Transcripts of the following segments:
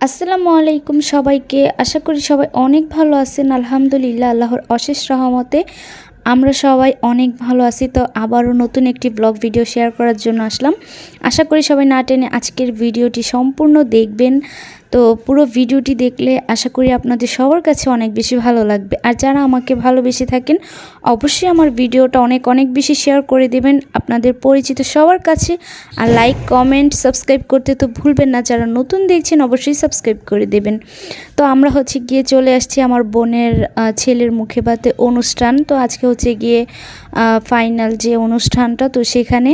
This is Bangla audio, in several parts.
আসসালামু আলাইকুম সবাইকে। আশা করি সবাই অনেক ভালো আছেন। আলহামদুলিল্লাহ, আল্লাহর অশেষ রহমতে আমরা সবাই অনেক ভালো আছি। তো আবারও নতুন একটি ব্লগ ভিডিও শেয়ার করার জন্য আসলাম। আশা করি সবাই না টেনে আজকের ভিডিওটি সম্পূর্ণ দেখবেন। তো পুরো ভিডিওটি দেখলে আশা করি আপনাদের সবার কাছে অনেক বেশি ভালো লাগবে। আর যারা আমাকে ভালোবেসে থাকেন অবশ্যই আমার ভিডিওটা অনেক বেশি শেয়ার করে দেবেন আপনাদের পরিচিত সবার কাছে। আর লাইক, কমেন্ট, সাবস্ক্রাইব করতে তো ভুলবেন না। যারা নতুন দেখছেন অবশ্যই সাবস্ক্রাইব করে দেবেন। তো আমরা গিয়ে চলে আসছি আমার বোনের ছেলের মুখে ভাতে অনুষ্ঠান। তো আজকে গিয়ে ফাইনাল যে অনুষ্ঠানটা, তো সেখানে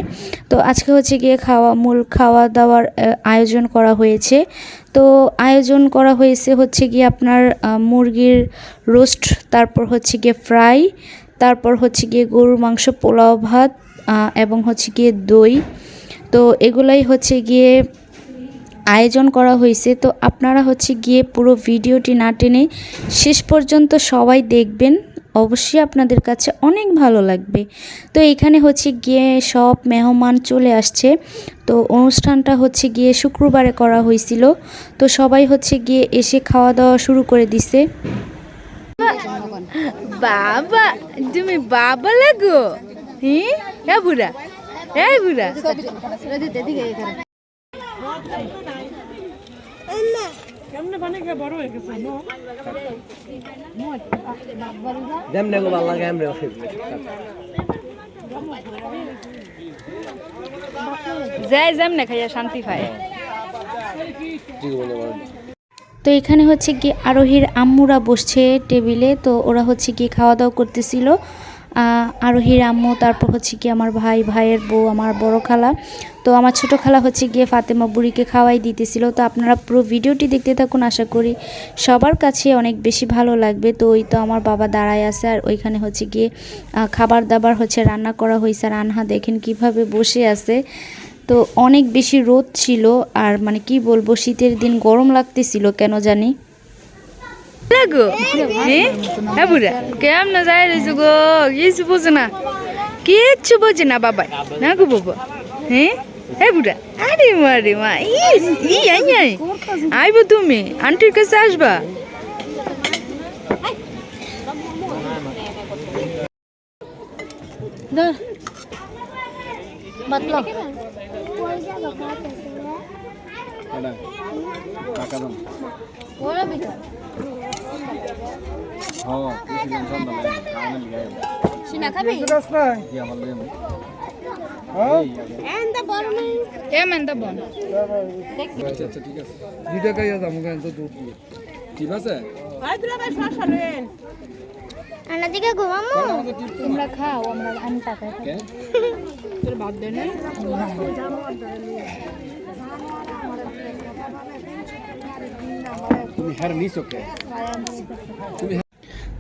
তো আজকে গিয়ে মূল খাওয়া দাওয়ার আয়োজন করা হয়েছে। তো আয়োজন করা হয়েছে গিয়ে আপনার মুরগির রোস্ট, তারপর গিয়ে ফ্রাই, তারপর গিয়ে গরুর মাংস, পোলাও ভাত এবং গিয়ে দই। তো এগুলাই গিয়ে আয়োজন করা হয়েছে। তো আপনারা গিয়ে পুরো ভিডিওটি না টেনে শেষ পর্যন্ত সবাই দেখবেন, অবশ্যই আপনাদের কাছে অনেক ভালো লাগবে। তো এখানে গিয়ে সব মেহমান চলে আসছে। তো অনুষ্ঠানটা গিয়ে শুক্রবারে করা হয়েছিল। তো সবাই গিয়ে এসে খাওয়া দাওয়া শুরু করে দিছে। বাবা, তুমি বাবা লাগো। হ্যাঁ বুড়া, হ্যাঁ বুড়া। কেমনে বানে কে বড় হয়ে গেছে নো যেমনে গো ভালো লাগে আমরা যাই যেমনে খাইয়া শান্তি পায়। তো এখানে গিয়ে আরোহীর আম্মুরা বসছে টেবিলে। তো ওরা গিয়ে খাওয়া দাওয়া করতেছিল। আরোহীর আম্মু, তারপর গিয়ে আমার ভাইয়ের বউ, আমার বড় খালা, তো আমার ছোট খালা গিয়ে ফাতেমা বুড়িকে খাওয়াই দিতেছিল। তো আপনারা পুরো ভিডিওটি দেখতে থাকুন, আশা করি সবার কাছে অনেক বেশি ভালো লাগবে। তো ওই তো আমার বাবা দাঁড়ায় আছে, আর ওইখানে গিয়ে খাবার দাবার রান্না করা হয়েছে। আর আনহা দেখেন কিভাবে বসে আছে। তো অনেক বেশি রোদ ছিল, আর মানে কি বলবো, শীতের দিন গরম লাগতেছিল কেন জানি। কেমন যায় রয়েছে গো, কিছু বোঝে না, কিচ্ছু বোঝে না বাবা না গো বাবা। হ্যাঁ বুড়া, আরে মারে মা, আইব তুমি আন্টির কাছে আসবা। তোমরা খাও, আমি টাকা তোর বাদ দেন।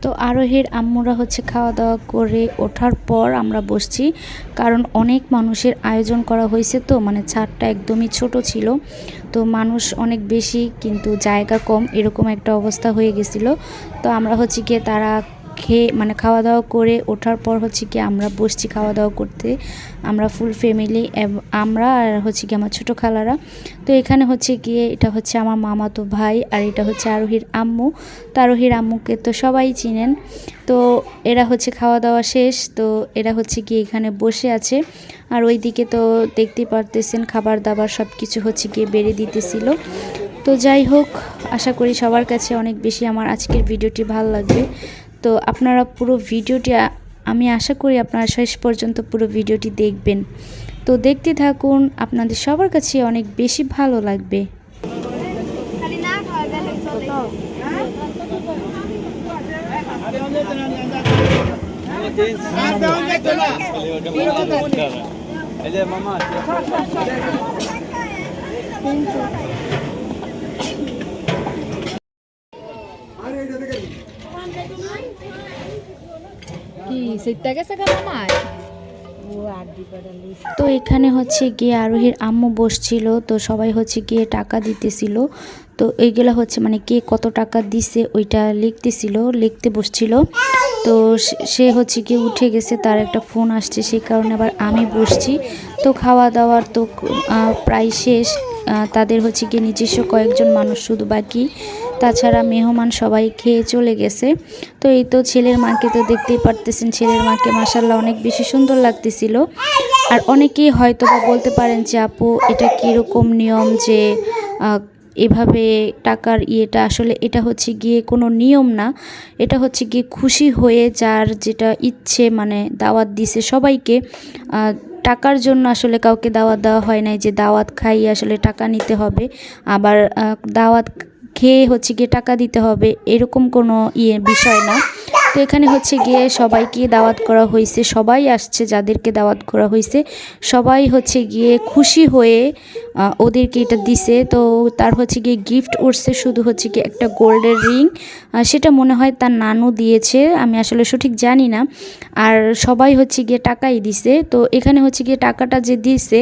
তো আরোহীর আম্মুরা খাওয়া দাওয়া করে ওঠার পর আমরা বসছি, কারণ অনেক মানুষের আয়োজন করা হয়েছে। তো মানে ছাদটা একদমই ছোট ছিল, তো মানুষ অনেক বেশি কিন্তু জায়গা কম, এরকম একটা অবস্থা হয়ে গেছিল। তো আমরা গিয়ে তারা মানে খাওয়া দাওয়া করে ওঠার পর গিয়ে আমরা বসছি খাওয়া দাওয়া করতে। আমরা ফুল ফ্যামিলি, আমরা আর গিয়ে আমার ছোটো খালারা। তো এখানে গিয়ে এটা আমার মামাতো ভাই, আর এটা আরোহীর আম্মু। তো আরোহীর আম্মুকে তো সবাই চিনেন। তো এরা খাওয়া দাওয়া শেষ, তো এরা গিয়ে এখানে বসে আছে। আর ওইদিকে তো দেখতেই পারতেছেন খাবার দাবার সব কিছু গিয়ে বেড়ে দিতেছিল। তো যাই হোক, আশা করি সবার কাছে অনেক বেশি আমার আজকের ভিডিওটি ভালো লাগবে। তো আপনারা পুরো ভিডিওটি, আমি আশা করি আপনারা শেষ পর্যন্ত পুরো ভিডিওটি দেখবেন। তো দেখতে থাকুন, আপনাদের সবার কাছে অনেক বেশি ভালো লাগবে। তো এখানে গিয়ে আরোহীর আম্মু বসছিল। তো সবাই গিয়ে টাকা দিতেছিল। তো এইগুলো মানে কে কত টাকা দিছে ওইটা লিখতে বসছিল। তো সে গিয়ে উঠে গেছে, তার একটা ফোন আসছে, সেই কারণে আবার আমি বসছি। তো খাওয়া দাওয়ার তো প্রায় শেষ। তাদের হচ্ছে গিয়ে নিজস্ব কয়েকজন মানুষ শুধু বাকি, তাছাড়া মেহমান সবাই খেয়ে চলে গেছে। তো এই তো ছেলের মাকে তো দেখতেই পারতেছেন, ছেলের মাকে মাশাআল্লাহ অনেক বেশি সুন্দর লাগতেছিল। আর অনেকেই হয়তো বা বলতে পারেন যে আপু এটা কীরকম নিয়ম যে এভাবে টাকার ইয়েটা, আসলে এটা হচ্ছে গিয়ে কোনো নিয়ম না, এটা হচ্ছে গিয়ে খুশি হয়ে যার যেটা ইচ্ছে মানে দাওয়াত দিছে সবাইকে। টাকার জন্য আসলে কাউকে দাওয়াত দেওয়া হয় নাই যে দাওয়াত খাইয়ে আসলে টাকা নিতে হবে, আবার দাওয়াত খেয়ে হচ্ছে গিয়ে টাকা দিতে হবে, এরকম কোনো বিষয় না। তো এখানে হচ্ছে গিয়ে সবাইকে দাওয়াত করা হয়েছে, সবাই আসছে, যাদেরকে দাওয়াত করা হয়েছে সবাই হচ্ছে গিয়ে খুশি হয়ে ওদেরকে এটা দিছে। তো তার হচ্ছে গিয়ে গিফট উঠছে শুধু হচ্ছে গিয়ে একটা গোল্ডের রিং, সেটা মনে হয় তার নানু দিয়েছে, আমি আসলে সঠিক জানি না। আর সবাই হচ্ছে গিয়ে টাকাই দিছে। তো এখানে হচ্ছে গিয়ে টাকাটা যে দিছে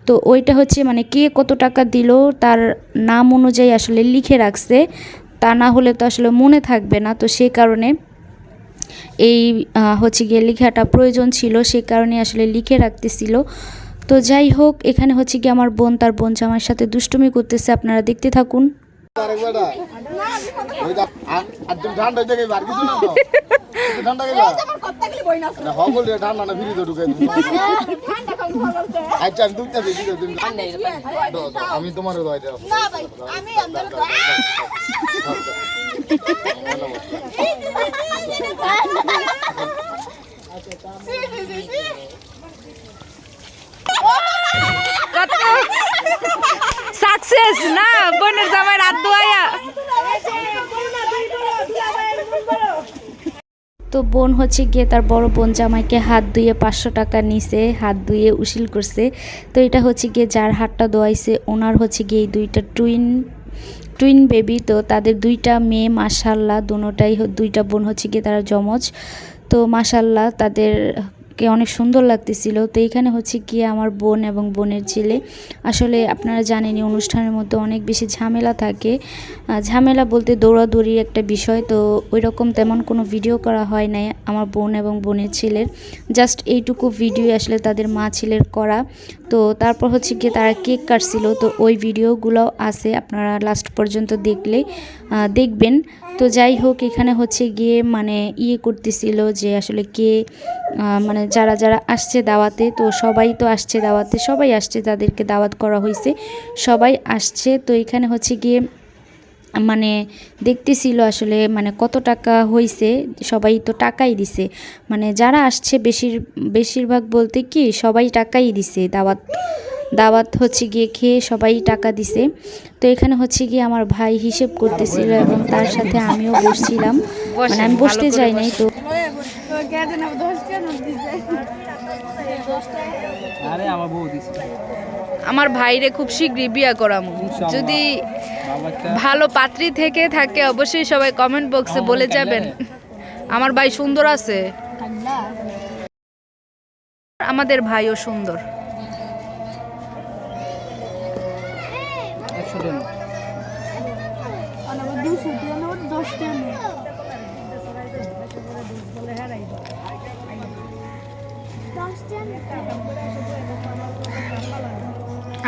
তো ওইটা হচ্ছে মানে কে কত টাকা দিল তার নাম অনুযায়ী আসলে লিখে রাখছে, তা না হলে তো আসলে মনে থাকবে না। তো সেই কারণে এই হচ্ছে গিয়ে লেখাটা প্রয়োজন ছিল, সে কারণে আসলে লিখে রাখতেছিল। তো যাই হোক, এখানে হচ্ছে গিয়ে আমার বোন তার বোন জামাইয়ের সাথে দুষ্টুমি করতেছে, আপনারা দেখতে থাকুন। আমি তোমার সাকসেস না বোনের জামাই রাত দোয়া। তো বোন হচ্ছে গিয়ে তার বড় বোন জামাইকে হাত ধুয়ে 500 টাকা নিছে, হাত ধুয়ে উশিল করছে। তো এটা হচ্ছে গিয়ে যার হাতটা দোয়াইছে ওনার হচ্ছে গিয়ে এই দুইটা টুইন বেবি। তো তাদের দুইটা মেয়ে মাশাআল্লাহ, দুইটা বোন হচ্ছে গিয়ে তারা যমজ। তো মাশাআল্লাহ তাদেরকে অনেক সুন্দর লাগতেছিল। তো এখানে হচ্ছে গিয়ে আমার বোন এবং বোনের ছেলে, আসলে আপনারা জানেনই অনুষ্ঠানের মধ্যে অনেক বেশি ঝামেলা থাকে, ঝামেলা বলতে দৌড়াদৌড়ি একটা বিষয়। তো ওই রকম তেমন কোনো ভিডিও করা হয় নাই আমার বোন এবং বোনের ছেলের, জাস্ট এইটুকু ভিডিও আসলে তাদের মা ছেলের করা। তো তারপর হচ্ছে গিয়ে তারা কেক কাটছিল, তো ওই ভিডিওগুলো আছে, আপনারা লাস্ট পর্যন্ত দেখবেন। তো যাই হোক, এখানে হচ্ছে গিয়ে মানে করতেছিল যে আসলে কে মানে যারা যারা আসছে দাওয়াতে, তো সবাই তো আসছে দাওয়াতে, সবাই আসছে, তাদেরকে দাওয়াত করা হয়েছে, সবাই আসছে। তো এখানে হচ্ছে গিয়ে মানে দেখতেছিল আসলে মানে কত টাকা হয়েছে, সবাই তো টাকাই দিছে, মানে যারা আসছে বেশিরভাগ বলতে কি সবাই টাকাই দিছে, দাওয়াত হচ্ছে গিয়ে খেয়ে সবাই টাকা দিছে। তো এখানে হচ্ছে গিয়ে আমার ভাই হিসেব করতেছিল এবং তার সাথে আমিও বসছিলাম, মানে আমি বসতে যাই নাই। তো আমার ভাইরে খুব শীঘ্রই বিয়া করামু, যদি ভালো পাত্রী থেকে থাকে অবশ্যই সবাই কমেন্ট বক্সে বলে যাবেন। আমার ভাই সুন্দর আছে, আমাদের ভাইও সুন্দর।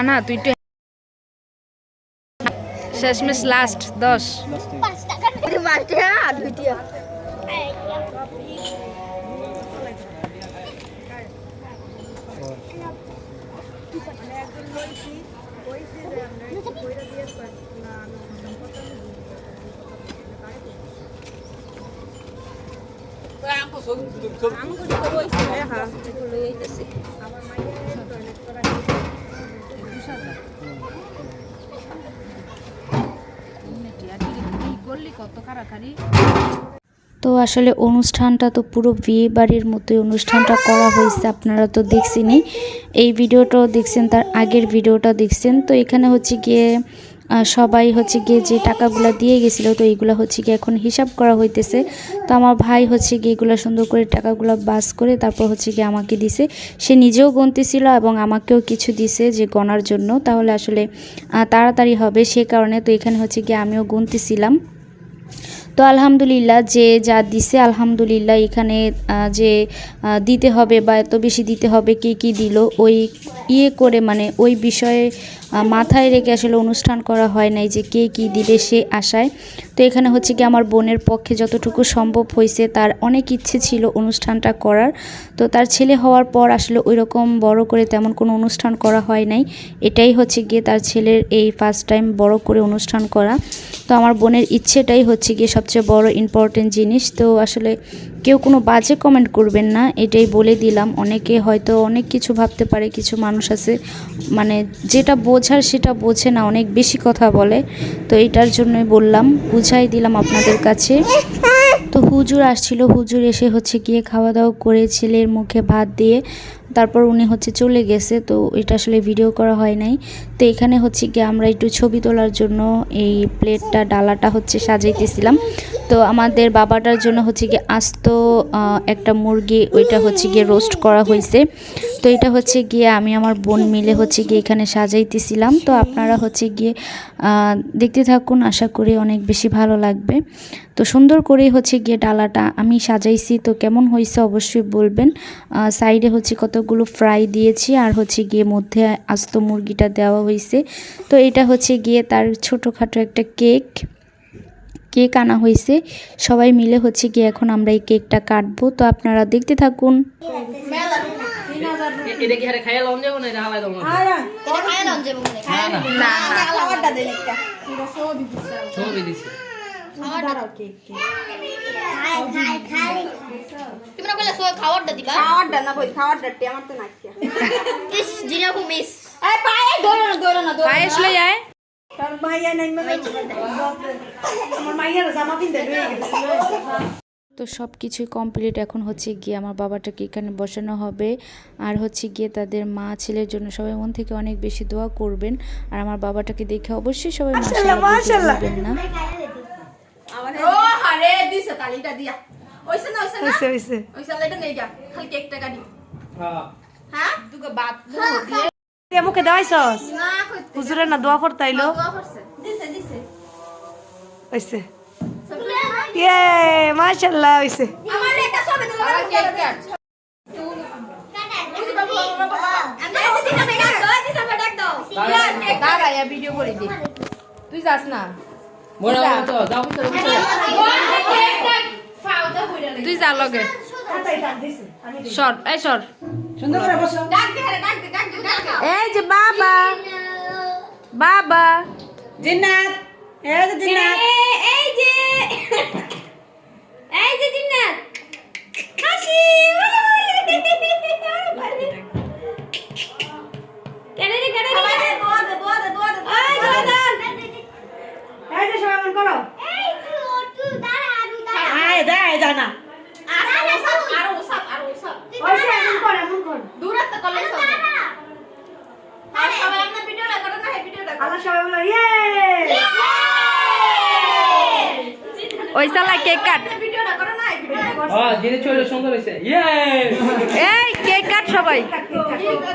আনা তুই শেষমেশ লাস্ট 10 তো আসলে অনুষ্ঠানটা তো পুরো বিয়ে বাড়ির মতোই অনুষ্ঠানটা করা হয়েছে, আপনারা তো দেখছেনই, এই ভিডিওটাও দেখছেন, তার আগের ভিডিওটা দেখছেন। তো এখানে হচ্ছে গিয়ে সবাই হচ্ছে গিয়ে যে টাকাগুলো দিয়ে গেছিলো, তো এইগুলো হচ্ছে গিয়ে এখন হিসাব করা হইতেছে। তো আমার ভাই হচ্ছে গিয়ে এগুলো সুন্দর করে টাকাগুলো বাস করে তারপর হচ্ছে গিয়ে আমাকে দিছে, সে নিজেও গুনতেছিল এবং আমাকেও কিছু দিছে যে গণার জন্য, তাহলে আসলে তাড়াতাড়ি হবে সে কারণে। তো এখানে হচ্ছে গিয়ে আমিও গুনতেছিলাম। তো আলহামদুলিল্লাহ যে যা দিছে আলহামদুলিল্লাহ এখানে যে দিতে হবে বা এত বেশি দিতে হবে কে কী দিল ওই করে মানে ওই বিষয়ে মাথায় রেখে আসলে অনুষ্ঠান করা হয় নাই যে কে কী দিবে সে আশায়। তো এখানে হচ্ছে কি আমার বোনের পক্ষে যতটুকু সম্ভব হয়েছে, তার অনেক ইচ্ছে ছিল অনুষ্ঠানটা করার। তো তার ছেলে হওয়ার পর আসলে ওই রকম বড় করে তেমন কোনো অনুষ্ঠান করা হয় নাই। এটাই হচ্ছে গিয়ে তার ছেলের এই ফার্স্ট টাইম বড় করে অনুষ্ঠান করা। তো আমার বোনের ইচ্ছেটাই হচ্ছে গিয়ে সবচেয়ে বড় ইম্পর্টেন্ট জিনিস। তো আসলে কেউ কোনো বাজে কমেন্ট করবেন না, এটাই বলে দিলাম। অনেকে হয়তো অনেক কিছু ভাবতে পারে, কিছু মানুষ আছে মানে যেটা বোঝার সেটা বোঝে না, অনেক বেশি কথা বলে। তো এটার জন্যই বললাম, বুঝাই দিলাম আপনাদের কাছে। তো হুজুর আসছিল, হুজুর এসে হচ্ছে গিয়ে খাওয়া দাওয়া করে ছেলের মুখে ভাত দিয়ে তারপর উনি হচ্ছে চলে গেছে। তো এটা আসলে ভিডিও করা হয় নাই। তো এখানে হচ্ছে গিয়ে আমরা একটু ছবি তোলার জন্য এই প্লেটটা ডালাটা হচ্ছে সাজাইতেছিলাম। তো আমাদের বাবাটার জন্য হচ্ছে গিয়ে আস্ত একটা মুরগি, ওইটা হচ্ছে গিয়ে রোস্ট করা হয়েছে। তো এটা হচ্ছে গিয়ে আমি আমার বোন মিলে হচ্ছে গিয়ে এখানে সাজাইতেছিলাম। তো আপনারা হচ্ছে গিয়ে দেখতে থাকুন, আশা করি অনেক বেশি ভালো লাগবে। তো সুন্দর করে হচ্ছে গিয়ে ডালাটা আমি সাজাইছি। তো কেমন হয়েছে অবশ্যই বলবেন। সাইডে হচ্ছে কতগুলো ফ্রাই দিয়েছি আর হচ্ছে গিয়ে মধ্যে আস্ত মুরগিটা দেওয়া হয়েছে। তো এটা হচ্ছে গিয়ে তার ছোটোখাটো একটা কেক আনা হয়েছে। সবাই মিলে হচ্ছে গিয়ে এখন আমরা এই কেকটা কাটবো। তো আপনারা দেখতে থাকুন। এটা কি হারে খাইয়া লন যাবো না এটা হালাই দাও না এটা খায় না যে বলে খায় না না খাবারটা দেন একটা ছবি দিছি খাবারটা কেক খায় খায় তুমি না বলে খাবারটা দিবা খাবারটা না কই খাবারটা তে আমার তো নাকিয়া ইস জিনা কো মিস এই পায়ে দৌড়ো না পায়েস লই আয়। তার মাইয়া নাই মানে আমার মাইয়ার জামা পিনতে লয়ে গেছে। তো সব কিছুই কমপ্লিট। এখন হচ্ছে গিয়ে আমার বাবাটাকে এখানে বসানো হবে। আর হচ্ছে গিয়ে তাদের মা ছেলের জন্য সবাই মন থেকে অনেক বেশি দোয়া করবেন। আর আমার বাবাটাকে দেখে অবশ্যই সবাই মাশাআল্লাহ বলবেন না। ও হারে দিছে তালিটা দিয়া ওইছে না ওইছে এটা নেই যা খালি কেকটা কাটি হ্যাঁ হ্যাঁ দুগো বাত দিয়ে মুখে দেওয়াইছস না কইতে হুজুরের না দোয়া করতাইলো দোয়া করছে দিছে হইছে ইয়ে মাশাআল্লাহ হইছে আমার একটা ছবি তুলো কেক কাট দাঁড়াইয়া ভিডিও করে দি, তুই যাস না, মোরা তো যাও তো তুই যা লগে সর এই সর। সুন্দর করে বসো এই যে বাবা বাবা জিন্নাত এই যে জিন্নাত এই যে জিন্নাত হাসি কেন রে দোয়া দে এই এই যে সবাই মন করো তুই দাঁড়া আয় দাঁড়ায় জানা আরো সাপ ওইসে এমন কর দূরত্ব করলে সব আর সবাই আমরা ভিডিওটা করো না এই ভিডিওটা আল্লাহ সবাই বলো ইয়ে ওই সালা কেক কাট, ভিডিওটা করো না এই ভিডিওটা হ্যাঁ জিনে চলে সুন্দর হইছে ইয়ে এই কেক কাট সবাই।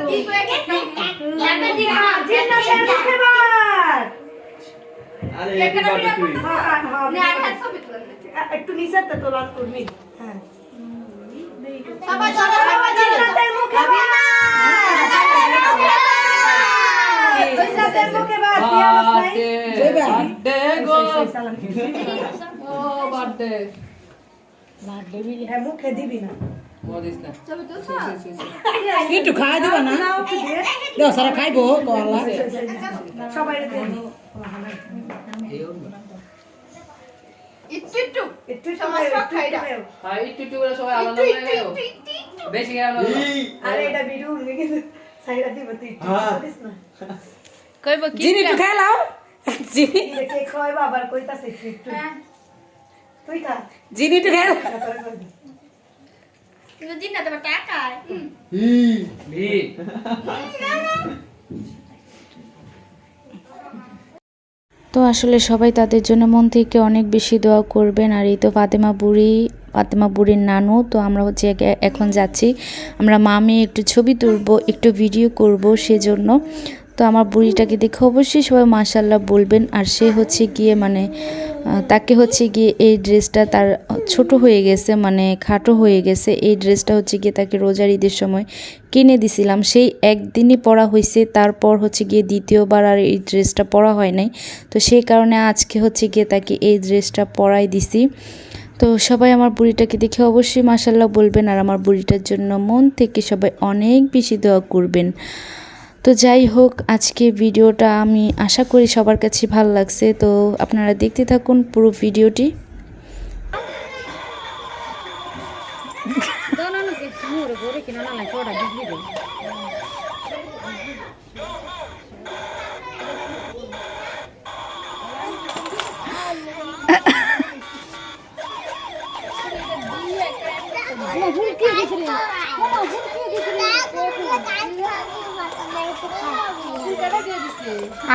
কি করে একটা দিরা জিন্নাতের মুখে বার আরে হ্যাপি বার্থডে টু ইউ নে আর ছবি তুলে একটু নিচে তো তোলার করবি হ্যাঁ সবাই জিন্নাতের মুখে বার জিন্নাতের মুখে বার কি অবস্থা বার্থডে গো ও বার্থডে হ্যাঁ মুখে দিবি না মদিস না ছবি তুলছো একটু খাই দিবা না দাও সারা খাইবো কলা সবাই একটু একটু সবাই হ্যাঁ একটু করে সবাই আলাদা হয়ে গেল বেশি গেল আরে এটা ভিডিও উড়ে গেছে সাইডা দিব তুই করিস না কইব কি জিনি একটু খাই লাও জিনি কে খাইবা আবার কইতাছে একটু তুই খা জিনি একটু খাই কিন্তু জিন্নাত আমার টাকা ভি তো আসলে সবাই তাদের জন্য মন থেকে অনেক বেশি দোয়া করবেন। আর এই তো ফাতেমা বুড়ির নানু। তো আমরা হচ্ছে এখন যাচ্ছি, আমরা মামি একটু ছবি তুলবো, একটু ভিডিও করব সেজন্য। তো আমার বুড়িটাকে দেখে অবশ্যই সবাই মাশাআল্লাহ বলবেন। আর সে হচ্ছে গিয়ে মানে তাকে হচ্ছে গিয়ে এই ড্রেসটা তার ছোট হয়ে গেছে, মানে খাটো হয়ে গেছে। এই ড্রেসটা হচ্ছে গিয়ে তাকে রোজার ঈদের সময় কিনে দিছিলাম, সেই একদিনই পরা হয়েছে, তারপর হচ্ছে গিয়ে দ্বিতীয়বার আর এই ড্রেসটা পরা হয় নাই। তো সেই কারণে আজকে হচ্ছে গিয়ে তাকে এই ড্রেসটা পরাই দিছি। তো সবাই আমার বুড়িটাকে দেখে অবশ্যই মাশাআল্লাহ বলবেন, আর আমার বুড়িটার জন্য মন থেকে সবাই অনেক বেশি দোয়া করবেন। তো যাই হোক, আজকে ভিডিওটা আমি আশা করি সবার কাছে ভালো লাগছে। তো আপনারা দেখতে থাকুন পুরো ভিডিওটি।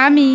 আমি